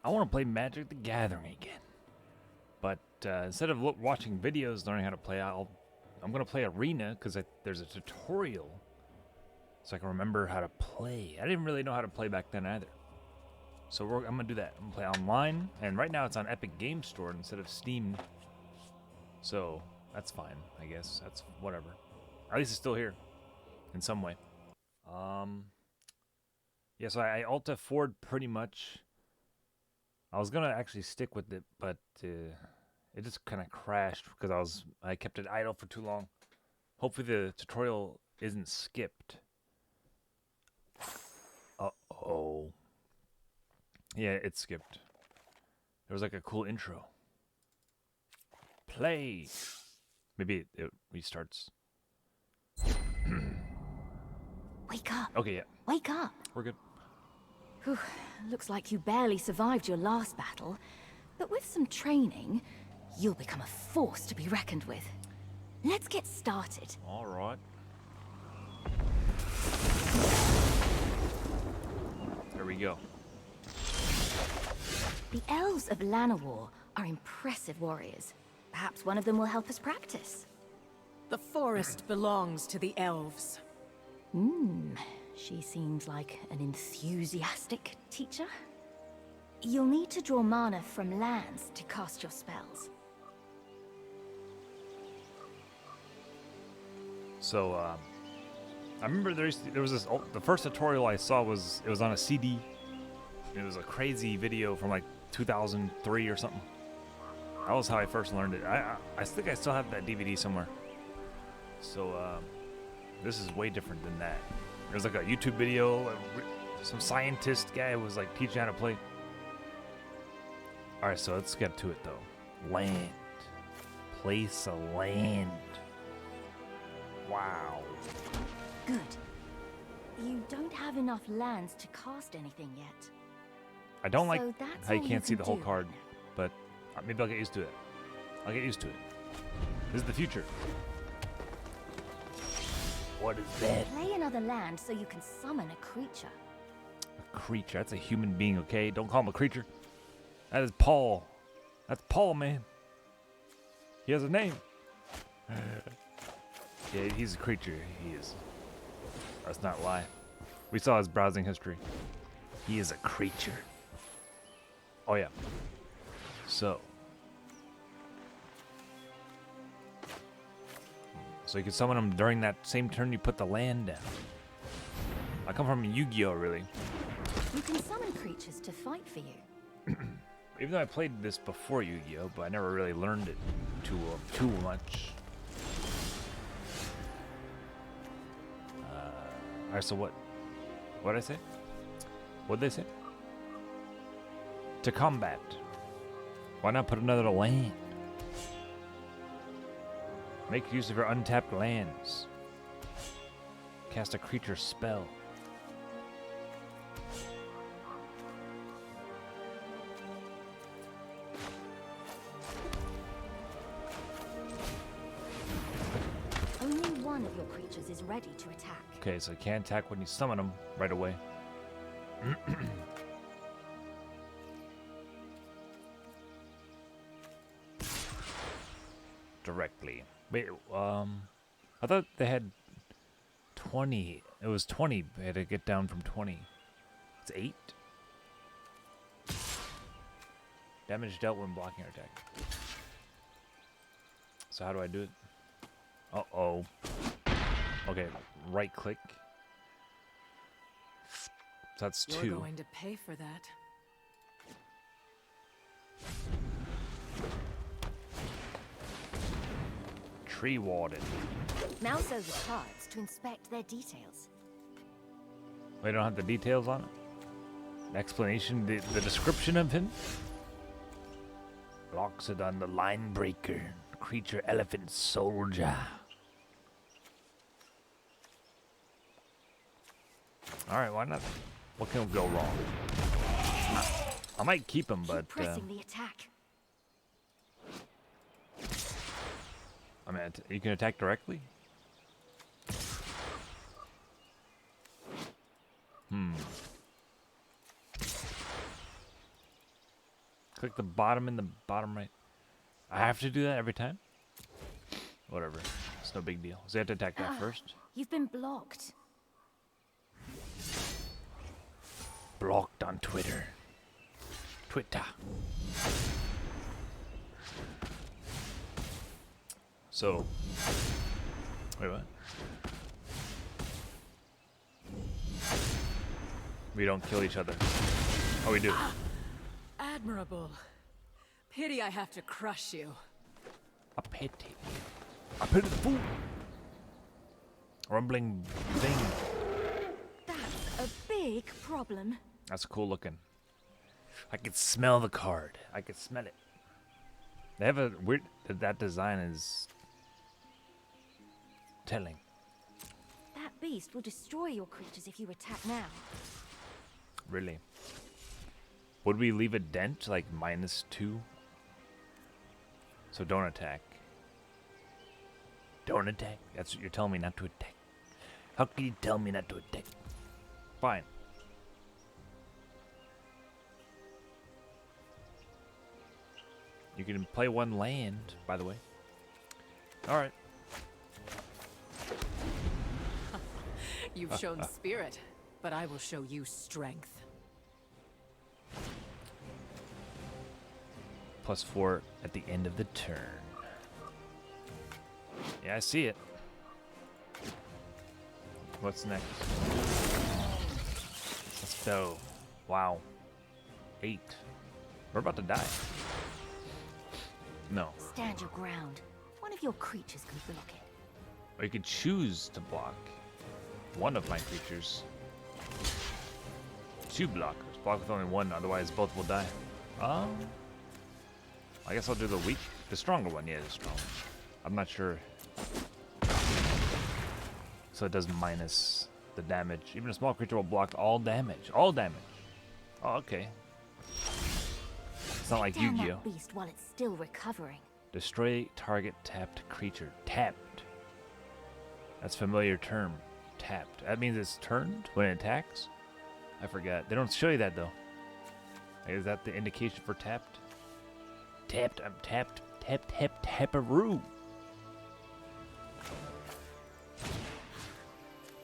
I want to play Magic the Gathering again. But instead of watching videos learning how to play, I'm going to play Arena because there's a tutorial so I can remember how to play. I didn't really know how to play back then either. So I'm going to do that. I'm going to play online. And right now it's on Epic Game Store instead of Steam. So that's fine, I guess. That's whatever. At least it's still here in some way. Yeah, so I Alta Ford pretty much. I was gonna actually stick with it, but it just kind of crashed because I kept it idle for too long. Hopefully the tutorial isn't skipped. Uh-oh. Yeah, it skipped. There was like a cool intro. Play. Maybe it restarts. Wake up. Okay, yeah. Wake up. We're good. Whew. Looks like you barely survived your last battle. But with some training, you'll become a force to be reckoned with. Let's get started. All right. There we go. The elves of Llanowar are impressive warriors. Perhaps one of them will help us practice. The forest belongs to the elves. She seems like an enthusiastic teacher. You'll need to draw mana from lands to cast your spells. So, I remember there was this. The first tutorial I saw was on a CD. It was a crazy video from like 2003 or something. That was how I first learned it. I think I still have that DVD somewhere. So, this is way different than that. There's like a YouTube video. Some scientist guy was like teaching how to play. All right, so let's get to it though. Land. Place a land. Wow. Good. You don't have enough lands to cast anything yet. I don't like So that's how you all can't see can the whole do card, right now. but maybe I'll get used to it. I'll get used to it. This is the future. What is that? Play another land so you can summon a creature. A creature. That's a human being, okay? Don't call him a creature. That is Paul. That's Paul, man. He has a name. Yeah, he's a creature. He is. Let's not lie. We saw his browsing history. He is a creature. Oh, yeah. So you can summon him during that same turn you put the land down. I come from Yu-Gi-Oh, really. You can summon creatures to fight for you. Even though I played this before Yu-Gi-Oh, but I never really learned it too much. Alright, so what? What'd I say? What'd they say? To combat. Why not put another land? Make use of your untapped lands. Cast a creature spell. Only one of your creatures is ready to attack. Okay, so you can't attack when you summon them right away. Directly. Wait, I thought they had 20. It was 20. They had to get down from 20. It's 8. Damage dealt when blocking or attack. So how do I do it? Uh-oh. Okay, right click. So that's You're 2. going to pay for that. Tree Warden. Mouse over cards to inspect their details. We don't have the details on it? An explanation, the description of him? Loxodon the Line Breaker. Creature Elephant Soldier. Alright, why not? What can go wrong? I might keep him, but... Keep pressing the attack. I mean, you can attack directly? Click the bottom in the bottom right. I have to do that every time? Whatever. It's no big deal. So you have to attack that first. You've been blocked. Blocked on Twitter. Twitter. So. Wait, what? We don't kill each other. Oh, we do. Admirable. Pity I have to crush you. A pity. A pity the fool. Rumbling thing. That's a big problem. That's cool looking. I can smell the card. I can smell it. They have a weird. That design is telling. That beast will destroy your creatures if you attack now. Really. Would we leave a dent like -2? So don't attack. Don't attack. That's what you're telling me not to attack. How can you tell me not to attack? Fine. You can play one land, by the way. Alright. You've shown spirit, but I will show you strength. +4 at the end of the turn. Yeah, I see it. What's next? Let's go. Wow. 8. We're about to die. No. Stand your ground. One of your creatures can block it. Or you could choose to block one of my creatures. 2 blockers. Block with only one, otherwise both will die. I guess I'll do the stronger one. Yeah, the strong one. I'm not sure. So it does minus the damage. Even a small creature will block all damage. All damage. Oh, okay. It's not like Down Yu-Gi-Oh! that beast while it's still recovering. Destroy target tapped creature. Tapped. That's a familiar term. Tapped. That means it's turned when it attacks? I forgot. They don't show you that though. Is that the indication for tapped? Tapped. I'm tapped. Tap, tap, taparoo.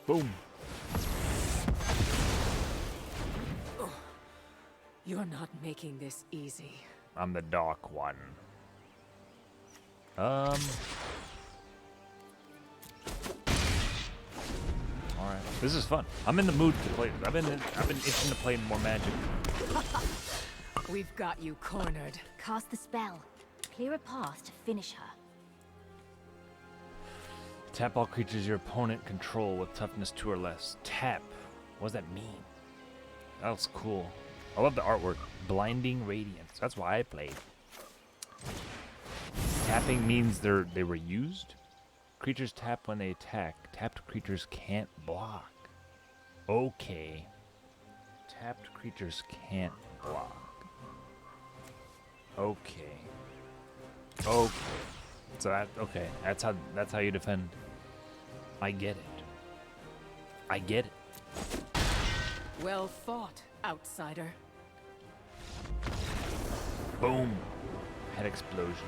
Boom. You're not making this easy. I'm the dark one. Alright. This is fun. I'm in the mood to play. I've been itching to play more Magic. We've got you cornered. Cast the spell. Clear a path to finish her. Tap all creatures your opponent control with toughness 2 or less. Tap. What does that mean? That looks cool. I love the artwork. Blinding Radiance. That's why I played. Tapping means they were used. Creatures tap when they attack. Tapped creatures can't block. Okay. Tapped creatures can't block. Okay. Okay. So that's how you defend. I get it. I get it. Well fought, outsider. Boom. Head explosion.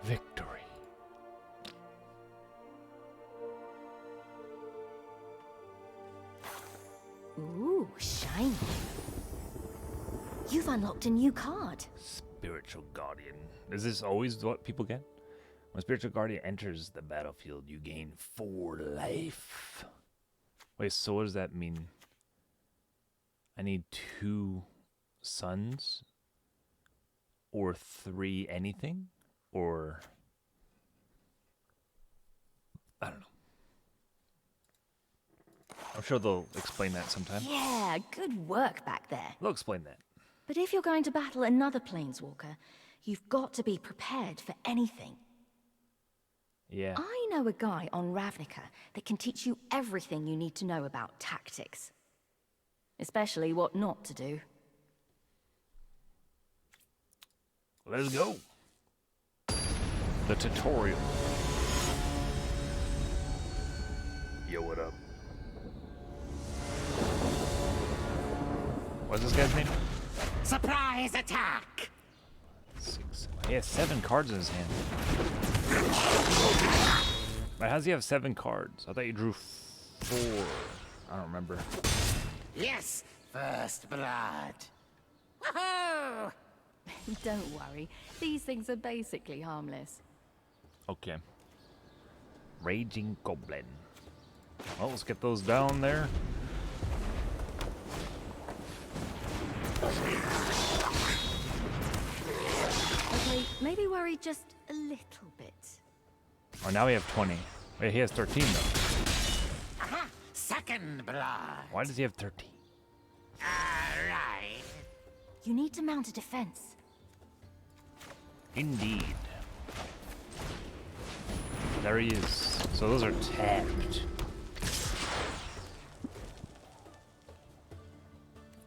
Victory. Ooh, shiny. You've unlocked a new card. Spiritual Guardian. Is this always what people get? When Spiritual Guardian enters the battlefield, you gain 4 life. Wait, so what does that mean? I need 2 suns? Or 3 anything? Or... I don't know. I'm sure they'll explain that sometime. Yeah, good work back there. They'll explain that. But if you're going to battle another Planeswalker, you've got to be prepared for anything. Yeah. I know a guy on Ravnica that can teach you everything you need to know about tactics. Especially what not to do. Let's go. The tutorial. Yo, what up? What's this guy's name? Surprise attack! 6. He has 7 cards in his hand. Wait, how does he have 7 cards? I thought you drew 4. I don't remember. Yes, first blood. Woohoo! Don't worry, these things are basically harmless. Okay. Raging Goblin. Well, let's get those down there. Okay, maybe worry just a little bit. Oh, now we have 20. Wait, he has 13 though. Aha! Second blood. Why does he have 13? Alright. You need to mount a defense. Indeed. There he is. So those are tapped.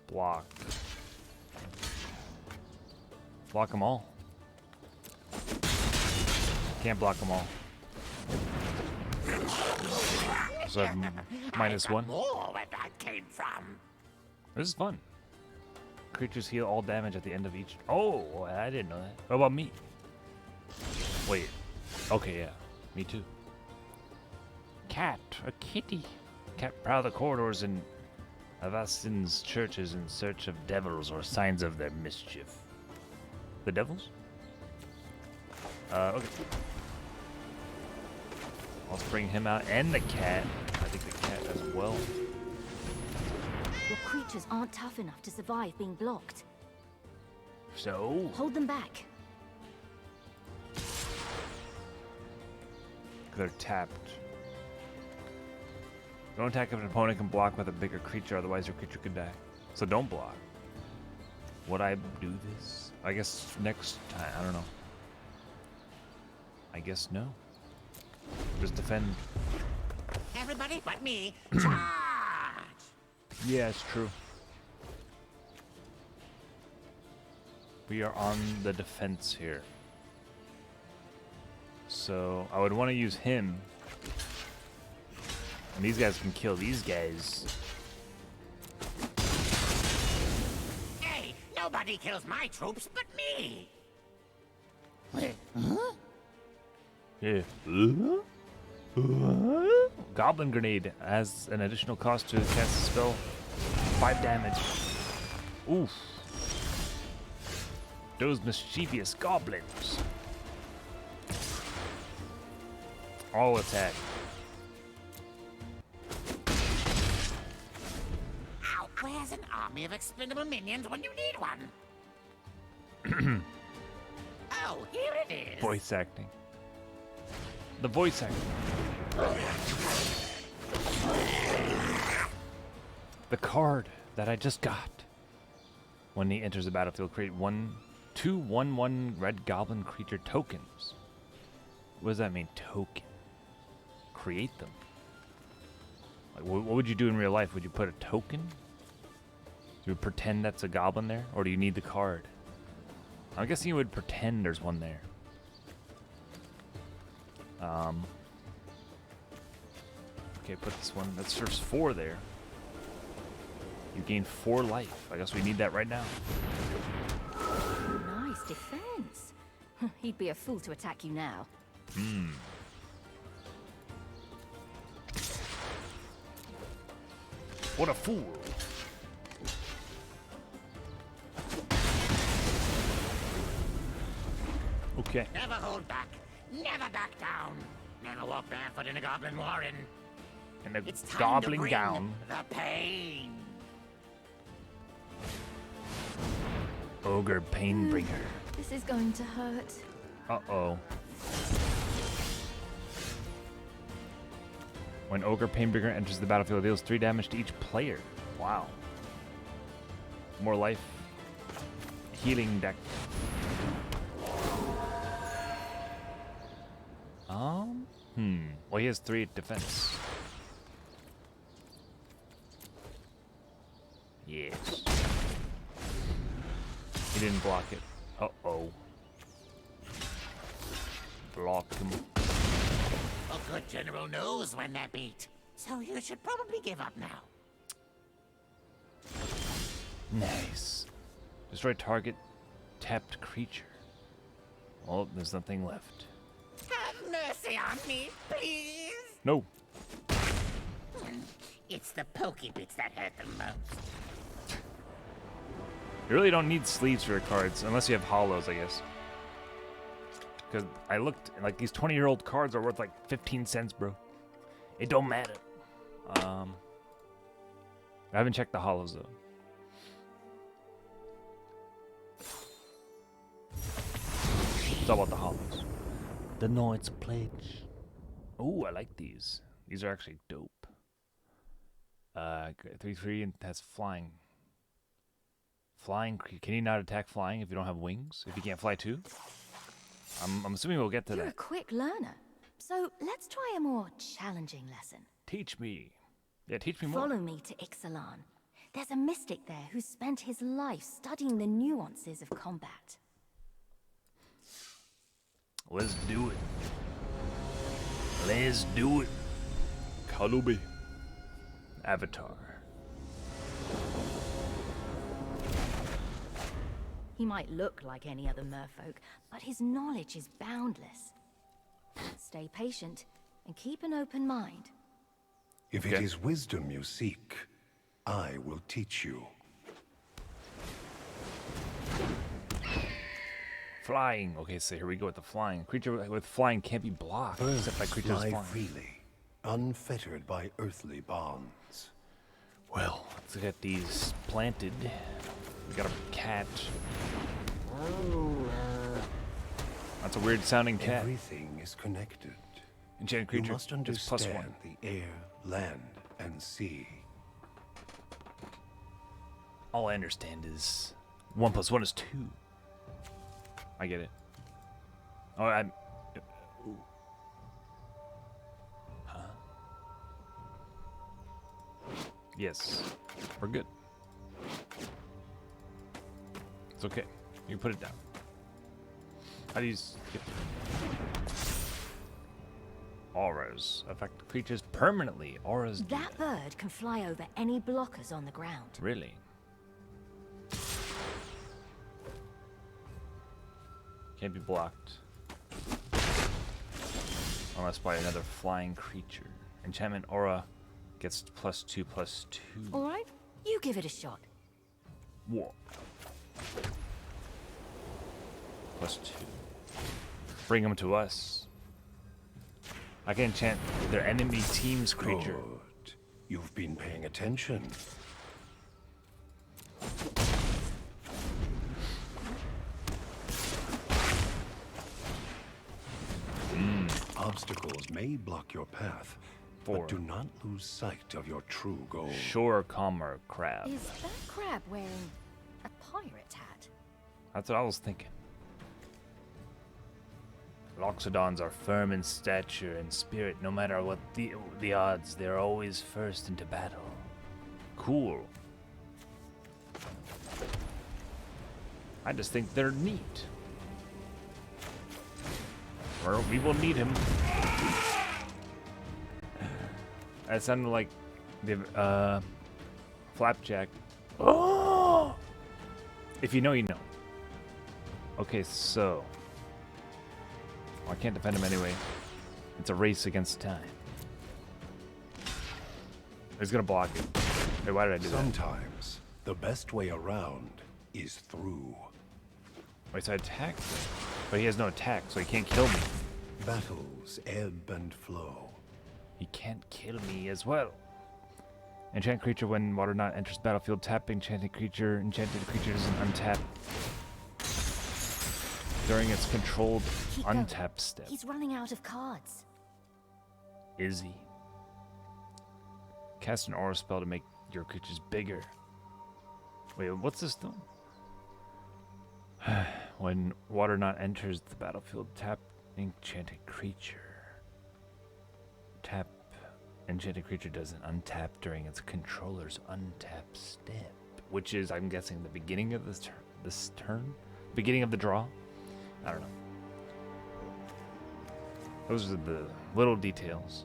Block. Block them all. Can't block them all. So I have -1. More where that came from. This is fun. Creatures heal all damage at the end of each. Oh, I didn't know that. What about me? Wait. Okay, yeah. Me too. Cat. A kitty. Cat prowl the corridors in Avastin's churches in search of devils or signs of their mischief. The devils? Okay. Let's bring him out and the cat. I think the cat as well. Your creatures aren't tough enough to survive being blocked. So, Hold them back. they're tapped. Don't attack if an opponent can block with a bigger creature, otherwise your creature could die. So don't block. Would I do this? I guess next time. I don't know. I guess no. Just defend. Everybody but me, charge! Yeah, it's true. We are on the defense here. So I would want to use him. And these guys can kill these guys. Hey, nobody kills my troops but me! Yeah. Goblin Grenade has an additional cost to cast a spell. 5 damage. Oof. Those mischievous goblins. All attack. Ow, where's an army of expendable minions when you need one? Oh, here it is. Voice acting. The voice acting. The card that I just got. When he enters the battlefield, create 2 1/1 red goblin creature tokens. What does that mean, token? Create them. Like, what would you do in real life? Would you put a token? Do you pretend that's a goblin there? Or do you need the card? I'm guessing you would pretend there's one there. Okay, put this one. That serves 4 there. You gain 4 life. I guess we need that right now. Nice defense. He'd be a fool to attack you now. What a fool. Okay. Never hold back. Never back down. Never walk barefoot in a goblin warren. And a It's time goblin to bring gown. the pain. Ogre Painbringer. This is going to hurt. Uh-oh. When Ogre Painbringer enters the battlefield, it deals 3 damage to each player. Wow. More life. Healing deck. Well, he has 3 defense. Yes. He didn't block it. Uh-oh. Blocked him. A good general knows when they're beat. So you should probably give up now. Nice. Destroy target tapped creature. Oh, there's nothing left. Have mercy on me, please. No. It's the pokey bits that hurt the most. You really don't need sleeves for your cards, unless you have hollows, I guess. Because I looked, like, these 20-year-old cards are worth like 15 cents, bro. It don't matter. I haven't checked the hollows, though. It's all about the hollows. The Knight's Pledge. Ooh, I like these. These are actually dope. 3/3 and has flying. Flying. Can you not attack flying if you don't have wings? If you can't fly too? I'm assuming we'll get to You're a that. quick learner. So let's try a more challenging lesson. Teach me. Yeah, teach me more. Follow me to Ixalan. There's a mystic there who spent his life studying the nuances of combat. Let's do it. Let's do it. Kalubi. Avatar. He might look like any other merfolk, but his knowledge is boundless. Stay patient and keep an open mind. If Okay. it is wisdom you seek, I will teach you. Flying. Okay, so here we go with the flying. A creature with flying can't be blocked except by creatures Fly flying. freely, unfettered by earthly bonds. Well, let's get these planted. We got a cat. That's a weird sounding cat. Everything is connected. Enchanted You creature. must It's +1. understand the air, land, and sea. All I understand is 1 + 1 is 2. I get it. Oh, I'm. Ooh. Huh? Yes, we're good. It's okay. You can put it down. How do you skip? Auras affect creatures permanently. Auras. do That bird can fly over any blockers on the ground. Really? Can't be blocked. Unless by another flying creature. Enchantment aura gets +2/+2. All right, you give it a shot. Whoa. +2. Bring them to us. I can enchant their enemy team's creature. Good. You've been paying attention. Obstacles may block your path, 4. but do not lose sight of your true goal. Shore Calmer Crab. Is that crab wearing a pirate hat? That's what I was thinking. Loxodons are firm in stature and spirit. No matter what the odds, they're always first into battle. Cool. I just think they're neat. We will need him. That sounded like the Flapjack. Oh! If you know, you know. Okay, so well, I can't defend him anyway. It's a race against time. He's gonna block it. Wait, why did I do that? Sometimes the best way around is through. Wait, so I attacked him, but he has no attack, so he can't kill me. Battles ebb and flow. He can't kill me as well. Enchant creature when water not enters battlefield. Tap enchanted creature. Enchanted creature doesn't untap during its controlled Keep going. untap step. He's running out of cards. Is he? Cast an aura spell to make your creatures bigger. Wait, what's this doing? When water not enters the battlefield, tap enchanted creature. Tap enchanted creature doesn't untap during its controller's untap step, which is, I'm guessing, the beginning of this turn, beginning of the draw. I don't know. Those are the little details.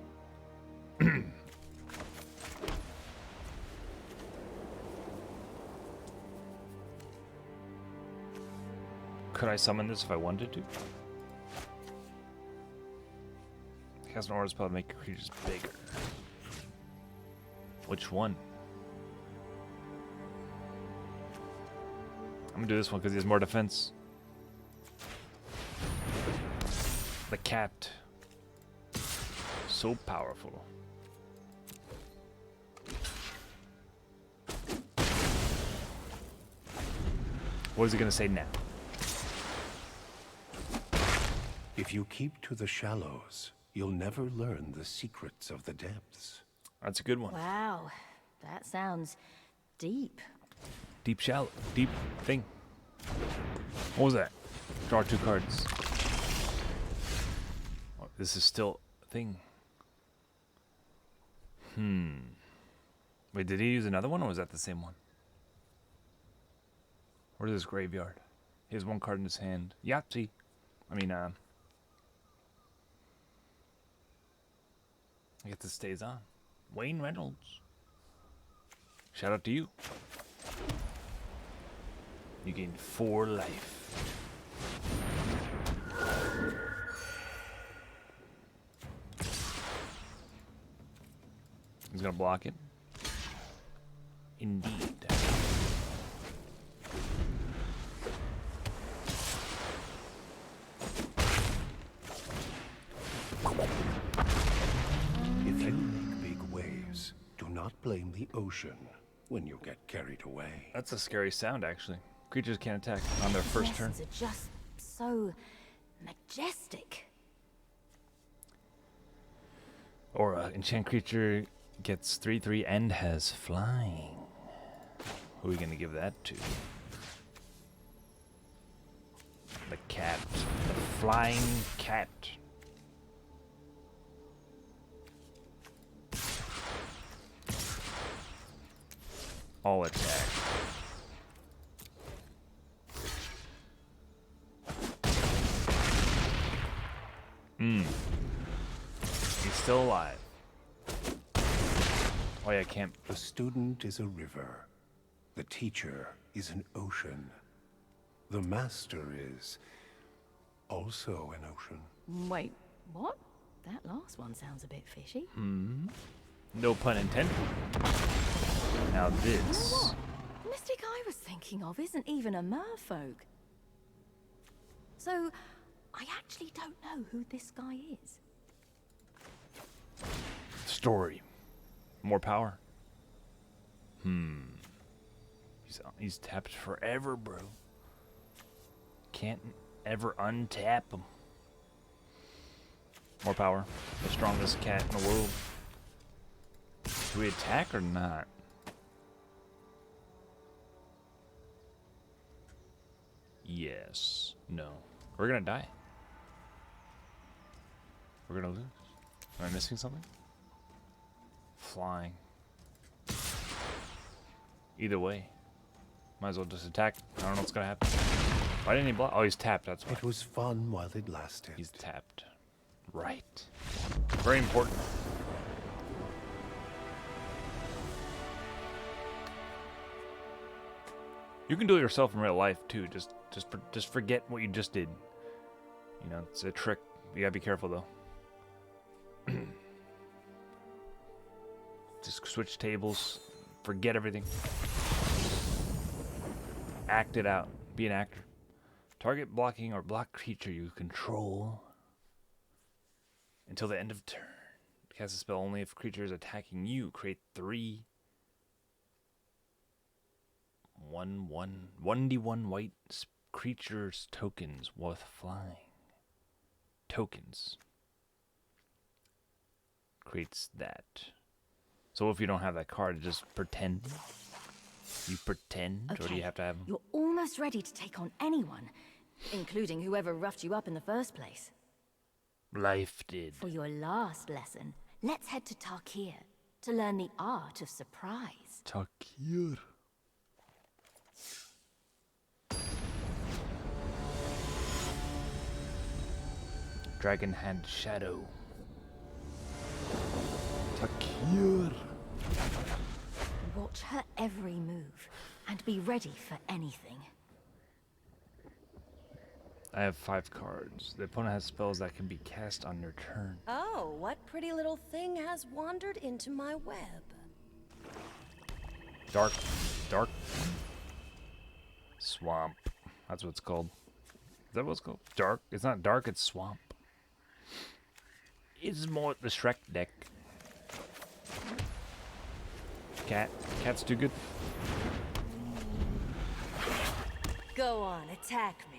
Could I summon this if I wanted to? Cast an aura spell to make creatures bigger. Which one? I'm gonna do this one because he has more defense. The cat. So powerful. What is he gonna say now? If you keep to the shallows, you'll never learn the secrets of the depths. That's a good one. Wow, that sounds deep. Deep shallow. Deep thing. What was that? Draw 2 cards. Oh, this is still a thing. Wait, did he use another one or was that the same one? Where's his graveyard? He has 1 card in his hand. Yahtzee. I mean, I guess this stays on. Wayne Reynolds. Shout out to you. You gain 4 life. He's gonna block it. Indeed. If you make big waves, do not blame the ocean when you get carried away. That's a scary sound, actually. Creatures can't attack on their first turn. Are just so majestic. Or enchant creature gets 3/3 and has flying. Who are we gonna give that to? The cat. The flying cat. All attack. He's still alive. Oh yeah, I can't. The student is a river. The teacher is an ocean. The master is also an ocean. Wait, what? That last one sounds a bit fishy. No pun intended. Now this. What? The mystic I was thinking of isn't even a merfolk. So, I actually don't know who this guy is. Story. More power. He's tapped forever, bro. Can't ever untap him. More power. The strongest cat in the world. Do we attack or not? Yes. No. We're gonna die. We're gonna lose. Am I missing something? Flying. Either way. Might as well just attack. I don't know what's gonna happen. Why didn't he block? Oh, he's tapped, that's why. It was fun while it lasted. He's tapped. Right. Very important. You can do it yourself in real life too. Just forget what you just did. You know, it's a trick. You gotta be careful though. Just switch tables. Forget everything. Act it out. Be an actor. Target blocking or block creature you control until the end of turn. Cast a spell only if creature is attacking you. Create 3 1/1 white creatures tokens worth flying. Tokens. Creates that. So if you don't have that card, just pretend. You pretend, or do you have to have them? You're almost ready to take on anyone, including whoever roughed you up in the first place. Life did. For your last lesson, let's head to Tarkir to learn the art of surprise. Tarkir. Dragon Hand Shadow. Tarkir. Watch her every move and be ready for anything. I have 5 cards. The opponent has spells that can be cast on their turn. Oh, what pretty little thing has wandered into my web? Dark swamp. That's what it's called. Is that what it's called? Dark? It's not dark, it's swamp. It's more the Shrek deck. Cat's too good. Go on, attack me.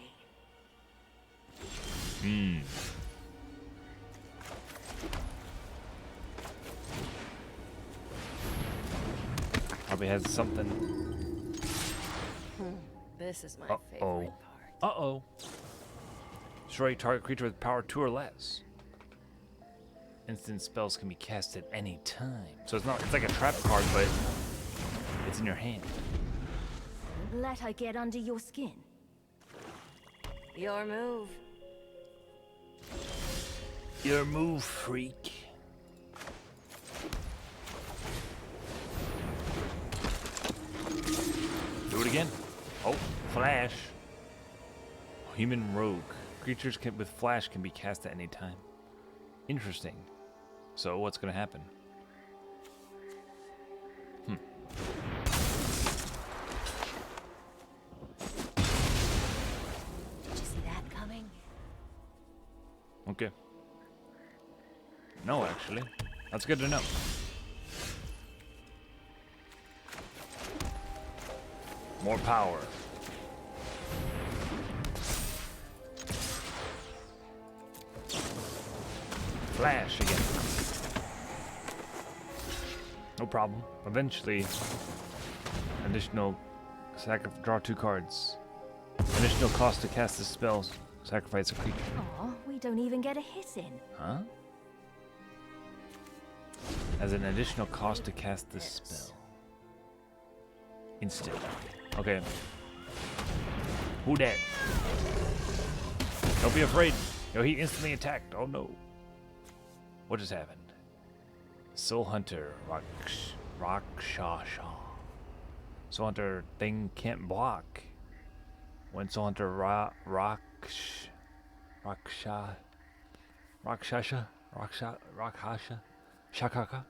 Probably has something. This is my Uh-oh. favorite part. Uh-oh. Destroy target creature with power 2 or less. Instant spells can be cast at any time. So it's like a trap card, but it's in your hand. Don't let her get under your skin. Your move. Your move, freak. Do it again. Oh, flash. Human rogue. Creatures with flash can be cast at any time. Interesting. So what's gonna happen? Did you see that coming? Okay. No, actually. That's good to know. More power. Flash again. No problem. Eventually, additional draw 2 cards. Additional cost to cast the spells. Sacrifice a creature. Aw, we don't even get a hit in. Huh? As an additional cost to cast this spell. Instant. Okay. Who dead? Don't be afraid. Yo, he instantly attacked. Oh no. What just happened? Soul Hunter Rakshasha. Soul Hunter thing can't block. When Soul Hunter Rakshasha Shakaka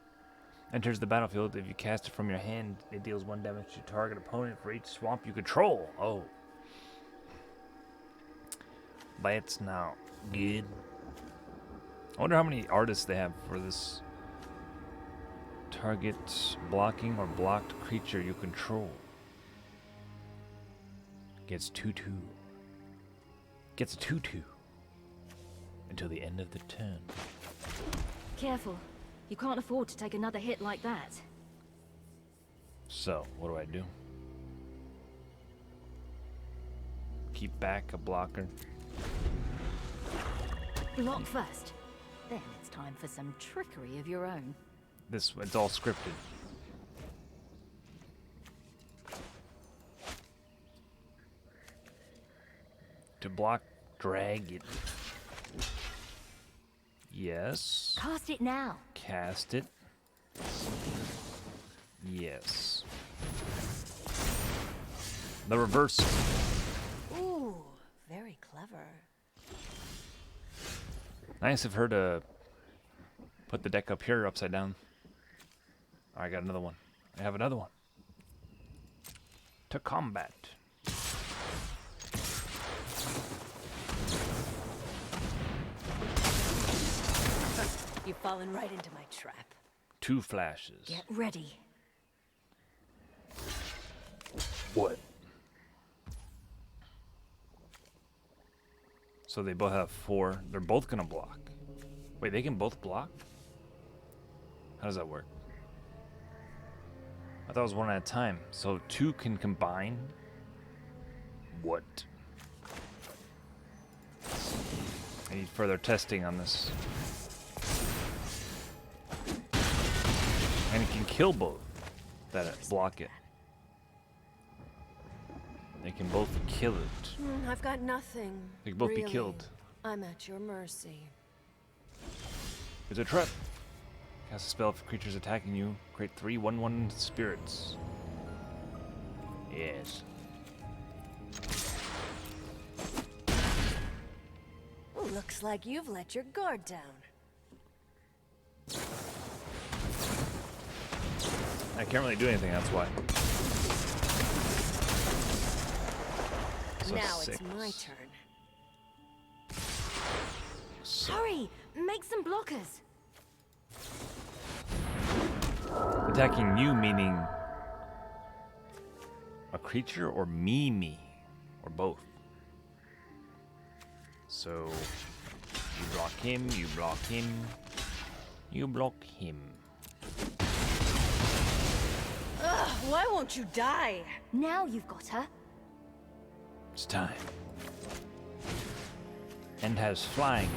enters the battlefield. If you cast it from your hand, it deals 1 damage to target opponent for each swamp you control. Oh. That's now good. I wonder how many artists they have for this. Target blocking or blocked creature you control. Gets 2/2. Gets a 2/2 until the end of the turn. Careful. You can't afford to take another hit like that. So, what do I do? Keep back a blocker. Block first. Then it's time for some trickery of your own. It's all scripted. To block, drag it. Yes. Cast it now. Cast it. Yes. The reverse. Ooh, very clever. Nice of her to put the deck up here upside down. I got another one. I have another one. To combat. You've fallen right into my trap. 2 flashes. Get ready. What? So they both have 4. They're both gonna block. Wait, they can both block? How does that work? I thought it was 1 at a time. So 2 can combine? What? I need further testing on this. And it can kill both that block it. They can both kill it. I've got nothing. They can both be really. killed. I'm at your mercy. It's a trap. Cast a spell if creatures attacking you. Create 3 1/1 spirits. Yes. Looks like you've let your guard down. I can't really do anything, that's why. So Now 6. it's my turn. So Hurry! Make some blockers! attacking you meaning a creature or me, or both. So you block him, you block him, you block him. Ugh, why won't you die? Now you've got her. It's time. And has flying.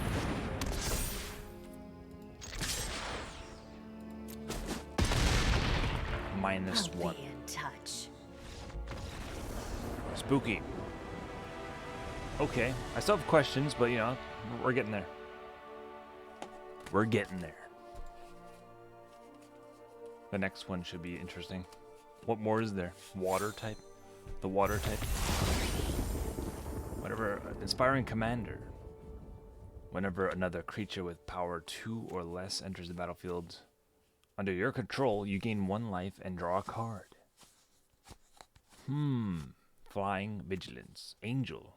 Minus I'll 1. be in touch. Spooky. Okay, I still have questions, but you know, we're getting there. We're getting there. The next one should be interesting. What more is there? Water type? The water type? Whatever. Inspiring Commander. Whenever another creature with power 2 or less enters the battlefield under your control, you gain 1 life and draw a card. Flying Vigilance. Angel.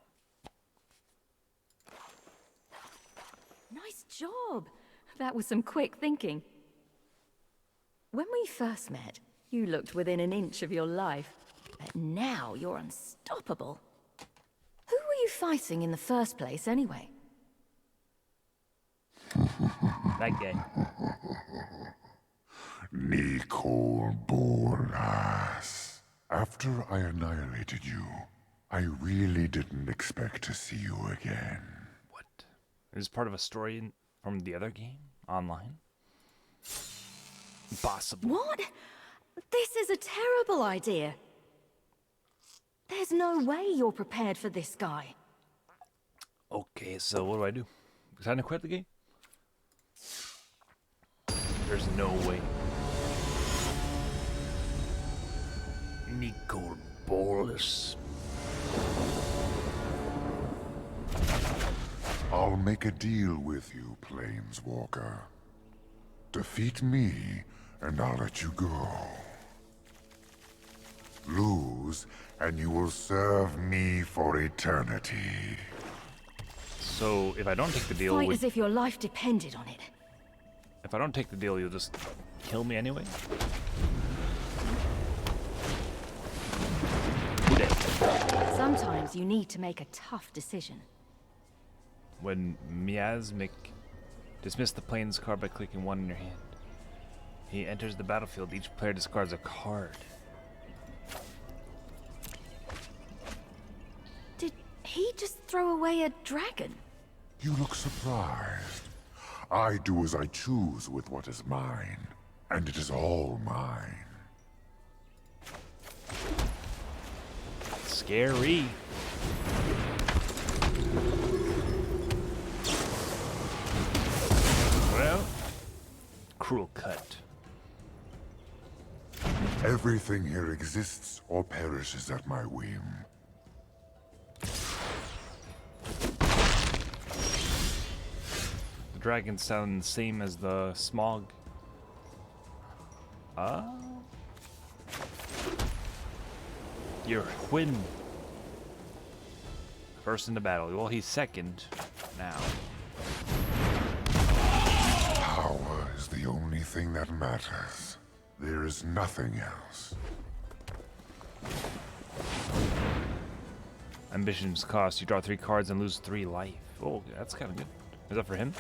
Nice job. That was some quick thinking. When we first met, you looked within an inch of your life. But now you're unstoppable. Who were you fighting in the first place, anyway? That guy. Nicol Bolas. After I annihilated you, I really didn't expect to see you again. What? Is this part of a story from the other game? Online? Impossible. What? This is a terrible idea. There's no way you're prepared for this guy. Okay, so what do I do? Time to quit the game? There's no way. Nicol Bolas. I'll make a deal with you, Planeswalker. Defeat me, and I'll let you go. Lose, and you will serve me for eternity. So if I don't take the deal, Fight as if your life depended on it. if I don't take the deal, you'll just kill me anyway? Sometimes you need to make a tough decision. When Miasmic dismiss the plains card by clicking 1 in your hand. He enters the battlefield. Each player discards a card. Did he just throw away a dragon? You look surprised. I do as I choose with what is mine, and it is all mine. Scary. Well, cruel cut. Everything here exists or perishes at my whim. The dragons sound the same as the smog. Your Hwyn. First in the battle. Well, he's second now. Power is the only thing that matters. There is nothing else. Ambitions cost. You draw 3 cards and lose 3 life. Oh, that's kind of good. Is that for him?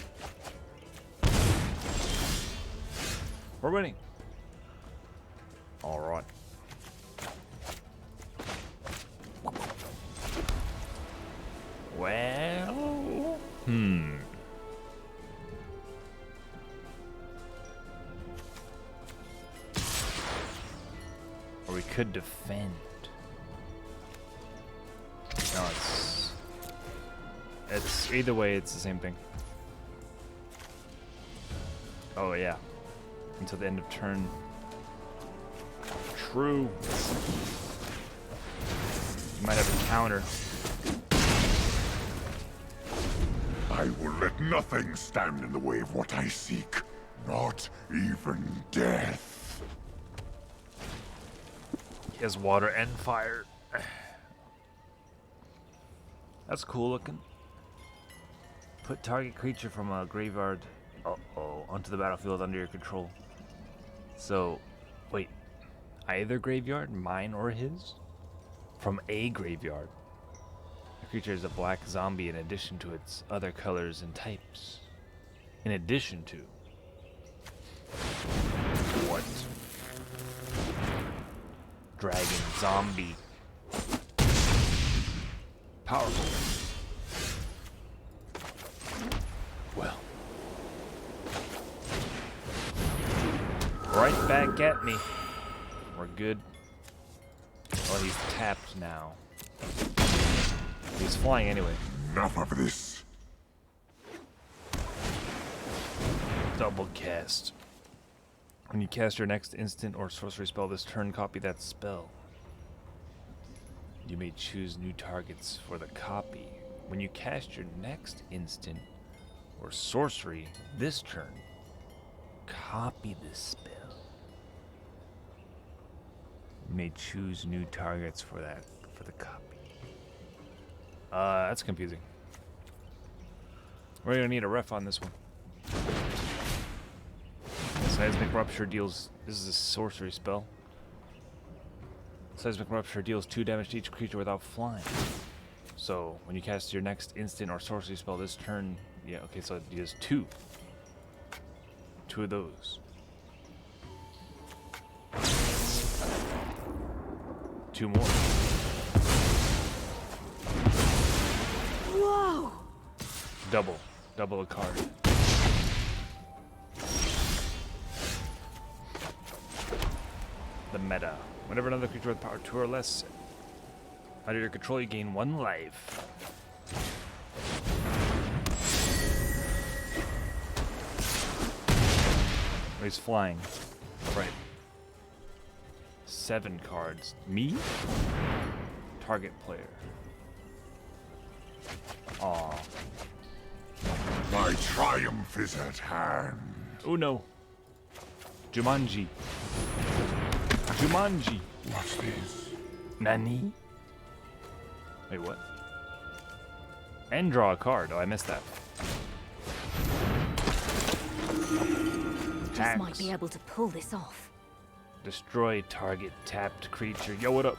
We're winning. All right. Well, or we could defend. No, it's either way, it's the same thing. Oh yeah, until the end of turn. True. You might have a counter. I I will let nothing stand in the way of what I seek. Not even death. He has water and fire. That's cool looking. Put target creature from a graveyard onto the battlefield under your control. So, wait. Either graveyard, mine or his? From a graveyard. The creature is a black zombie in addition to its other colors and types. In addition to. What? Dragon zombie. Powerful. Well. Right back at me. We're good. Oh, he's tapped now. He's flying anyway. Enough of this. Double cast. When you cast your next instant or sorcery spell this turn, copy that spell. You may choose new targets for the copy. When you cast your next instant or sorcery this turn, copy this spell. You may choose new targets for the copy. That's confusing. We're gonna need a ref on this one. Seismic Rupture deals. This is a sorcery spell. Seismic Rupture deals 2 damage to each creature without flying. So when you cast your next instant or sorcery spell this turn, yeah, okay, so it does 2. 2 of those. 2 more. Whoa! Double a card. The meta. Whenever another creature with power 2 or less under your control, you gain 1 life. Oh, he's flying. Right. 7 cards. Me? Target player. Aw. My triumph is at hand. Oh no. Jumanji. Jumanji. What's this? Nani? Wait, what? And draw a card. Oh, I missed that. Just might Axe. be able to pull this off. Destroy target tapped creature. Yo, what up?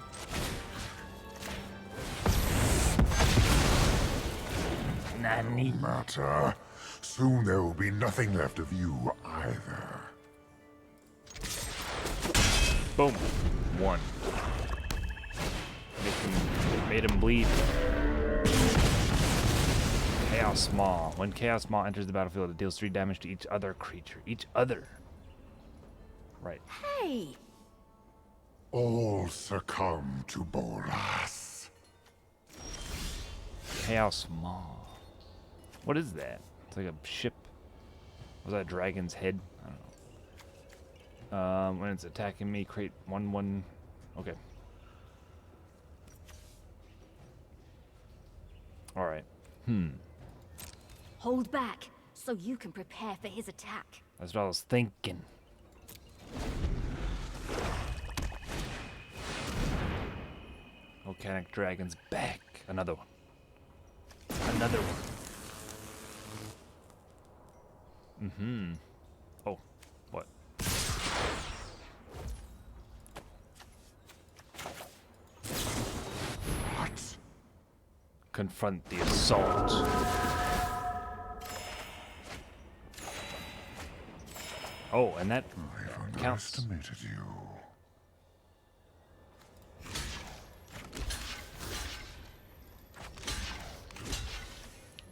Nani? Matter. Soon there will be nothing left of you either. Boom. 1. Made him bleed. Chaos Maw. When Chaos Maw enters the battlefield, it deals 3 damage to each other creature. Each other. Right. Hey! All succumb to Bolas. Chaos Maw. What is that? It's like a ship. Was that a dragon's head? I don't know. When it's attacking me, create 1/1. Okay. Alright. Hold back, so you can prepare for his attack. That's what I was thinking. Volcanic Dragon's back. Another one. Another one. Oh, what? What? Confront the assault. Oh, and that I've counts. underestimated you.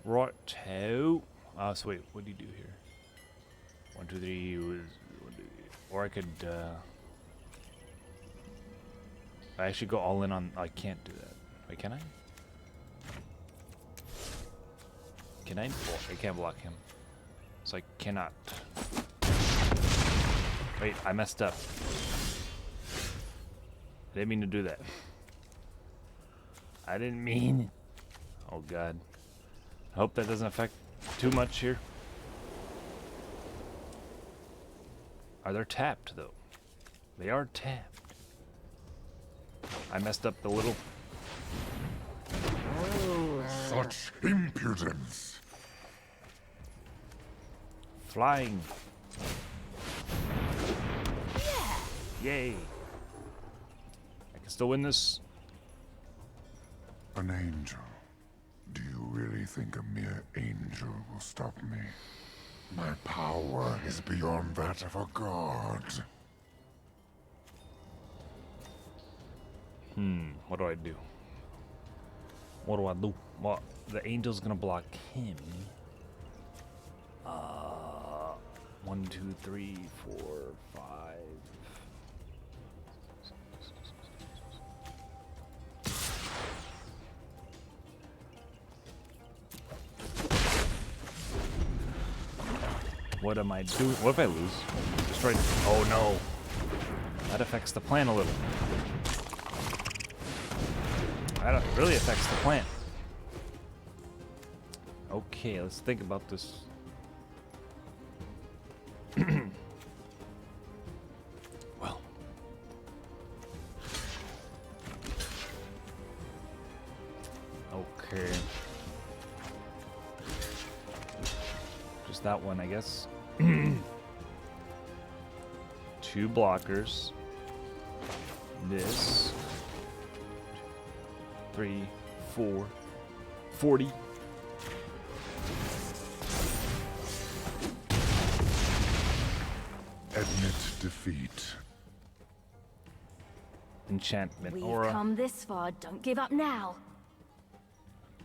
Right. So wait, what do you do here? 1, 2, 3 was 1, 2, 3. Or I could I should go all in on. I can't do that. Wait, can I? Can I? Oh, I can't block him. So I cannot. Wait, I messed up. I didn't mean to do that. I didn't mean. Oh god. I hope that doesn't affect too much here. Are they tapped though? They are tapped. I messed up the little. Such impudence! Flying. Yay. I can still win this. An angel. Do you really think a mere angel will stop me? My power is beyond that of a god. What do I do? What do I do? Well, the angel's gonna block him. 1, 2, 3, 4, 5. What am I doing? What if I lose? Destroyed. Oh no. That affects the plan a little. That really affects the plan. Okay, let's think about this. Well. Okay. Just that one, I guess. 2 blockers. This. 3, 4, 40. Admit defeat. Enchantment We've aura. come this far. Don't give up now.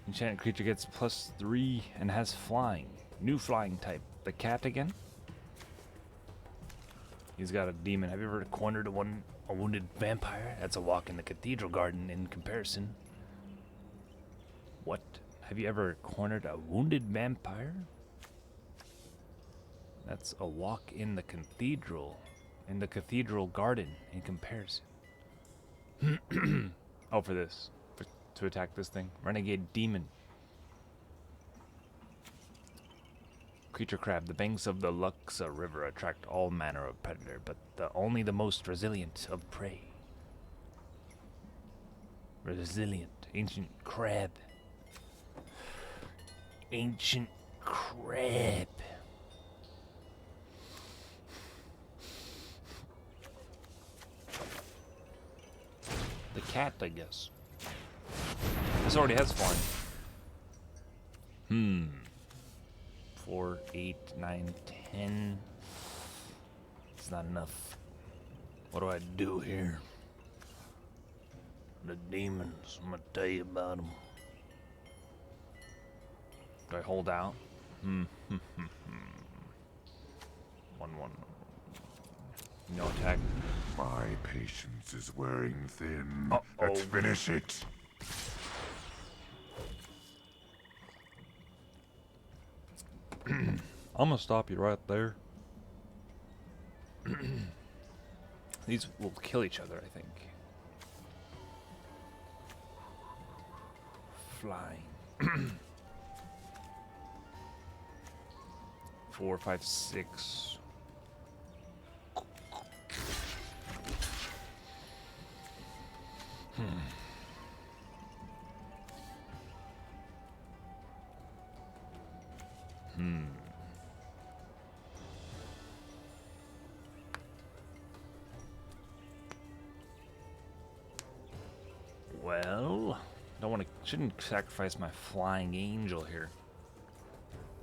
Enchanted creature gets +3 and has flying. New flying type. The cat again. He's got a demon. Have you ever cornered a wounded vampire? That's a walk in the cathedral garden in comparison. What? Have you ever cornered a wounded vampire? That's a walk in the cathedral garden in comparison. Oh, for this. To attack this thing. Renegade demon. Creature crab. The banks of the Luxa River attract all manner of predator, but only the most resilient of prey. Resilient. Ancient crab. Ancient crab. The cat, I guess. This already has flying. 4, 8, 9, 10. It's not enough. What do I do here? The demons. I'm gonna tell you about them. Do I hold out? 1, 1. No attack. My patience is wearing thin. Uh-oh. Let's finish it. I'm gonna stop you right there. These will kill each other, I think. Flying. 4, 5, 6. Well, shouldn't sacrifice my flying angel here.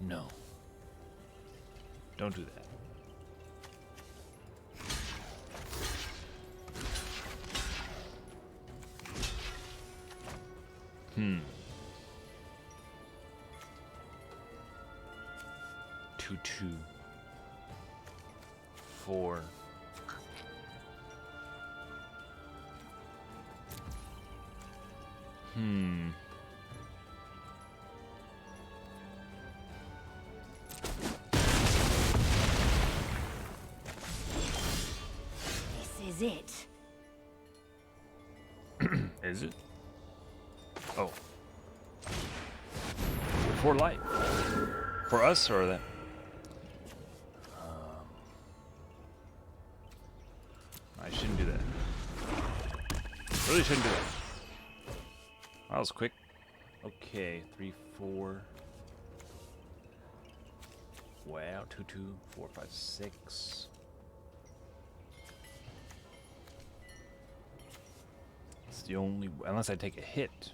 No. Don't do that. Two, 4. This is it. Is it? Oh. For life. For us or that? I shouldn't do that. Really shouldn't do that. That was quick. Okay, 3, 4. Wow, 2, 2, 4, 5, 6. It's the only, unless I take a hit.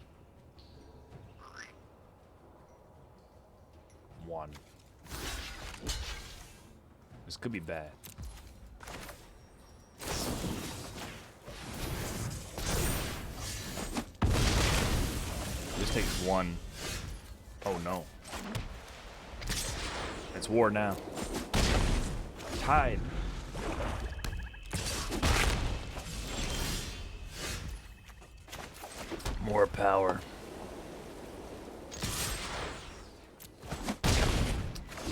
1. This could be bad. This takes 1. Oh no. It's war now. Tied. More power.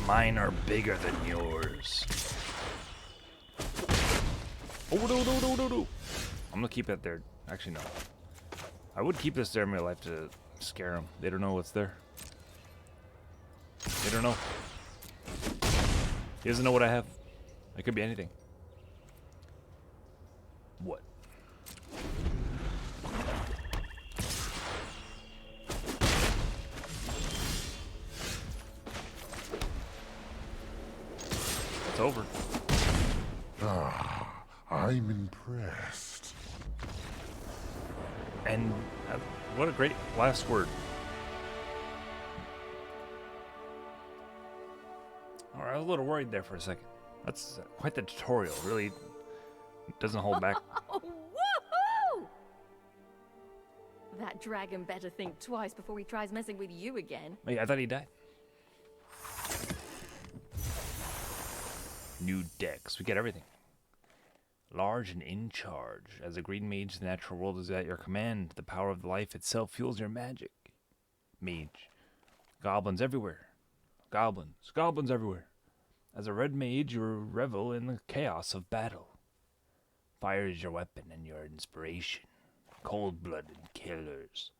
Mine are bigger than yours. Oh, no. I'm gonna keep that there. Actually, no. I would keep this there in real life to scare them. They don't know what's there. They don't know. He doesn't know what I have. It could be anything. What? It's over. Ah, I'm impressed. And what a great last word. All right, I was a little worried there for a second. That's quite the tutorial. Really doesn't hold back. Oh, woohoo! That dragon better think twice before he tries messing with you again. Wait, I thought he died. New decks. We get everything. Large and in charge. As a green mage, the natural world is at your command. The power of life itself fuels your magic. Mage. Goblins everywhere. Goblins everywhere. As a red mage, you revel in the chaos of battle. Fire is your weapon and your inspiration. Cold-blooded killers.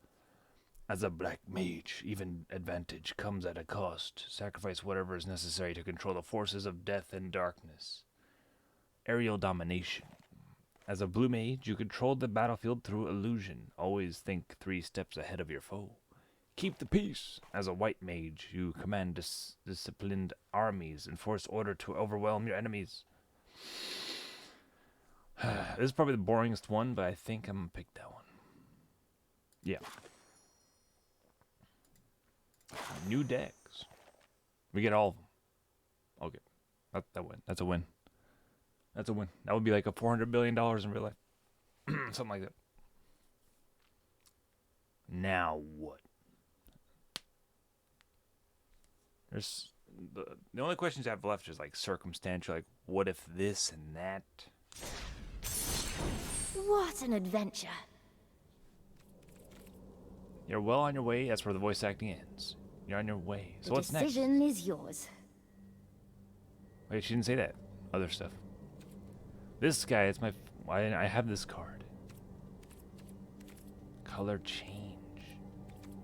As a black mage, even advantage comes at a cost. Sacrifice whatever is necessary to control the forces of death and darkness. Aerial domination. As a blue mage, you control the battlefield through illusion. Always think 3 steps ahead of your foe. Keep the peace. As a white mage, you command disciplined armies, enforce order to overwhelm your enemies. This is probably the boringest one, but I think I'm gonna pick that one. Yeah. New decks. We get all of them. Okay. That win. That's a win. That's a win. That would be like a $400 billion in real life. Something like that. Now what? There's the only questions I have left is like circumstantial, like what if this and that. What an adventure. You're well on your way. That's where the voice acting ends. You're on your way. So what's The next? decision is yours. Wait, she didn't say that. Other stuff. This guy, it's my. I have this card. Color change.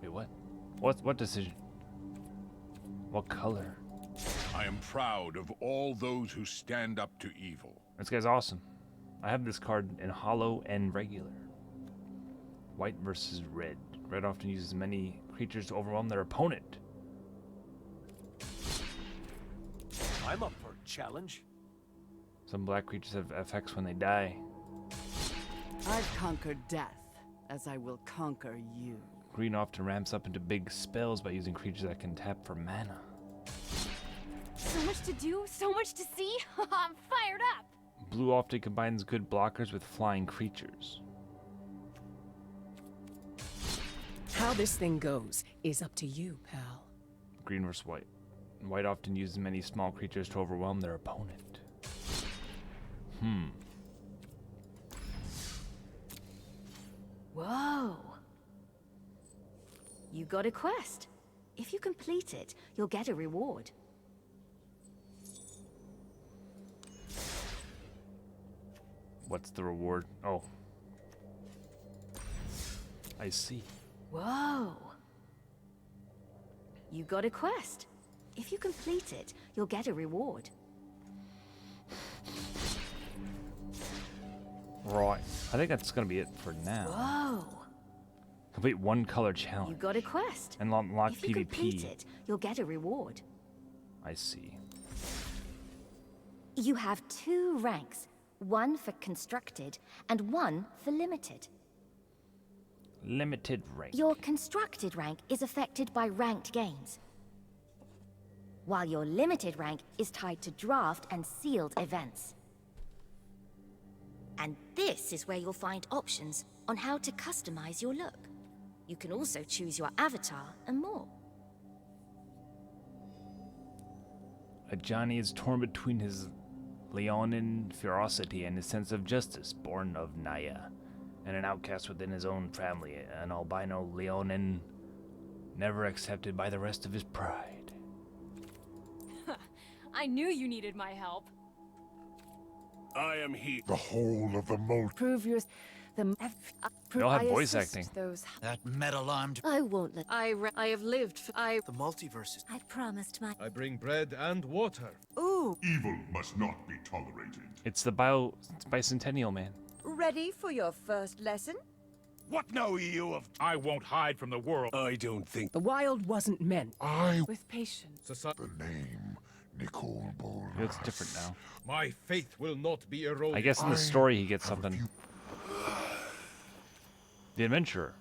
Wait, what? What decision? What color? I am proud of all those who stand up to evil. This guy's awesome. I have this card in hollow and regular. White versus red. Red often uses many creatures to overwhelm their opponent. I'm up for a challenge. Some black creatures have effects when they die. I've conquered death, as I will conquer you. Green often ramps up into big spells by using creatures that can tap for mana. So much to do, so much to see. I'm fired up. Blue often combines good blockers with flying creatures. How this thing goes is up to you, pal. Green versus white. White often uses many small creatures to overwhelm their opponent. Whoa. You got a quest. If you complete it, you'll get a reward. What's the reward? Oh. I see. Whoa. You got a quest. If you complete it, you'll get a reward. Right. I think that's gonna be it for now. Whoa! Complete one color You challenge. got a quest. And unlock If you complete PvP. it, you'll get a reward. I see. You have 2 ranks, one for constructed and one for limited. Limited rank. Your constructed rank is affected by ranked games, while your limited rank is tied to draft and sealed events. And this is where you'll find options on how to customize your look. You can also choose your avatar and more. Ajani is torn between his Leonin ferocity and his sense of justice, born of Naya, and an outcast within his own family, an albino Leonin never accepted by the rest of his pride. I knew you needed my help. I am he. The whole of the multi. Prove your... They all have voice acting. Those... That metal-armed... I won't let... I have lived for... The multiverse is... I promised my... I bring bread and water. Ooh, Evil must not be tolerated. It's the bicentennial man. ready for your first lesson? What know you of... I won't hide from the world. I don't think... The wild wasn't meant. With patience. The name, Nicole Bolas. He looks different now. My faith will not be eroded. I guess in the story he gets something. The adventurer.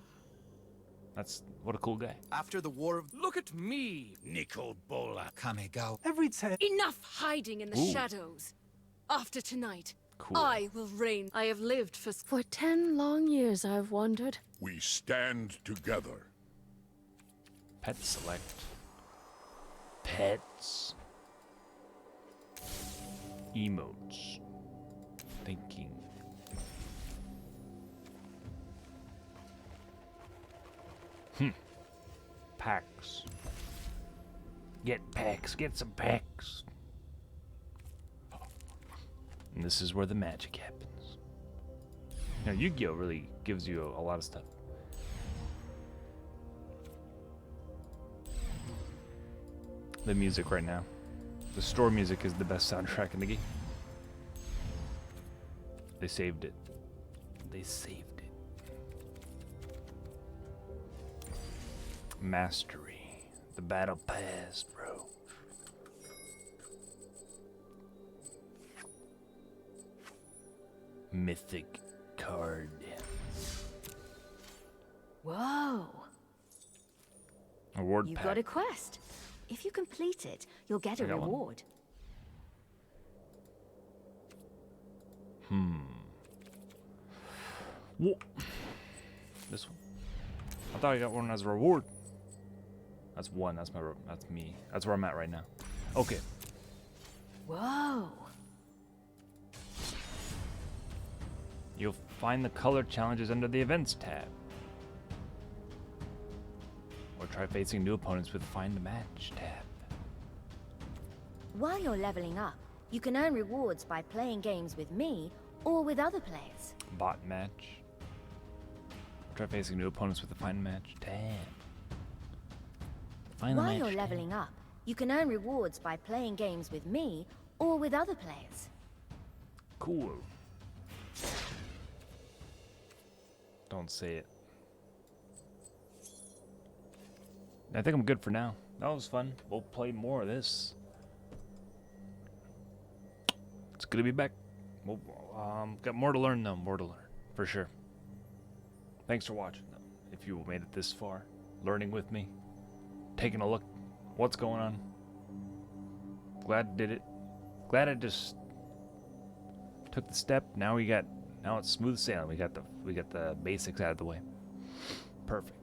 That's what a cool guy. After the war of... Look at me! Nicol Bola. Kamigo. Every time... Enough hiding in the Ooh. shadows. After tonight, Cool. I will reign. I have lived For 10 long years I've wandered. We stand together. Pet select. Pets. Emotes. Thinking. Packs. Get packs. Get some packs. And this is where the magic happens. Now, Yu-Gi-Oh! Really gives you a lot of stuff. The music right now. The store music is the best soundtrack in the game. They saved it. They saved it. Mastery. The battle pass, bro. Mythic card. Whoa! Award You pack. got a quest. If you complete it, you'll get a I got one. reward. Whoa. This one. I thought I got one as a reward. That's one. That's my. That's me. That's where I'm at right now. Okay. Whoa! You'll find the color challenges under the events tab. Or try facing new opponents with Find the Match tab. While you're leveling up, you can earn rewards by playing games with me or with other players. Bot match. Try facing new opponents with the Find the Match tab. Find the While match you're tab. leveling up, you can earn rewards by playing games with me or with other players. Cool. Don't say it. I think I'm good for now. That was fun. We'll play more of this. It's good to be back. We'll, got more to learn though. More to learn. For sure. Thanks for watching though. If you made it this far. Learning with me. Taking a look. What's going on. Glad I did it. Glad I just took the step. Now it's smooth sailing. We got the basics out of the way. Perfect.